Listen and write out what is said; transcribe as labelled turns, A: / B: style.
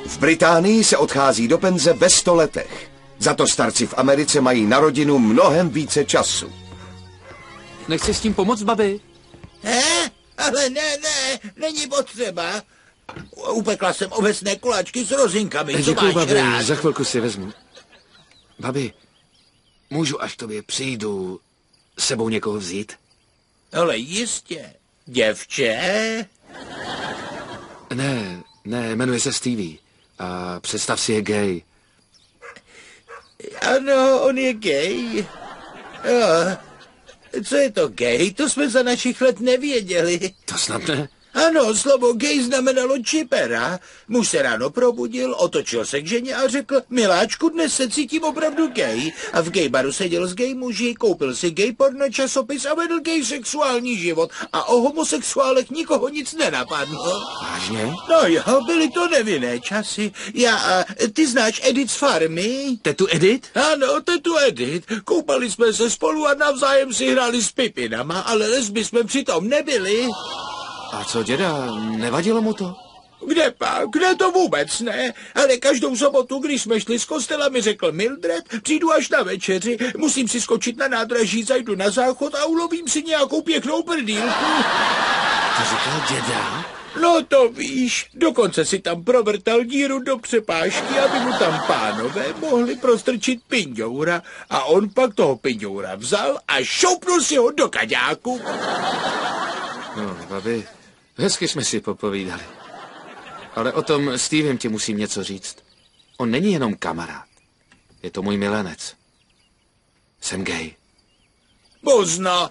A: V Británii se odchází do penze ve 100 letech. Za to starci v Americe mají na rodinu mnohem více času.
B: Nechci s tím pomoct, babi?
C: Ale ne, není potřeba. Upekla jsem ovesné kuláčky s rozinkami, co
B: Děkuju,
C: máš
B: babi,
C: rád?
B: za chvilku si vezmu. Babi, můžu, až k tobě přijdu, s sebou někoho vzít?
C: Ale jistě. Děvče?
B: Ne, jmenuje se Stevie. A představ si, je gay.
C: Ano, on je gay. Jo. Co je to gay? To jsme za našich let nevěděli.
B: To snad ne?
C: Ano, slovo gay znamenalo čipera. Muž se ráno probudil, otočil se k ženě a řekl: miláčku, dnes se cítím opravdu gay. A v gay baru seděl s gay muži, koupil si gay porno časopis a vedl gay sexuální život. A o homosexuálech nikoho nic nenapadlo.
B: Vážně?
C: No jo, byly to nevinné časy. Ty znáš Edith z Farmy?
B: Tetu Edith?
C: Ano, tetu Edith. Koupali jsme se spolu a navzájem si hráli s pipinama, ale lesby jsme přitom nebyli.
B: A co děda, nevadilo mu to?
C: Kde pak? Kde to vůbec ne? Ale každou sobotu, když jsme šli z kostela, mi řekl: Mildred, přijdu až na večeři, musím si skočit na nádraží, zajdu na záchod a ulovím si nějakou pěknou prdýlku.
B: To říkal děda?
C: No to víš, dokonce si tam provrtal díru do přepážky, aby mu tam pánové mohli prostrčit pinďoura. A on pak toho pinďoura vzal a šoupnul si ho do kaďáku.
B: No, babi, hezky jsme si popovídali. Ale o tom Stevem ti musím něco říct. On není jenom kamarád. Je to můj milenec. Jsem gay.
C: Pozna.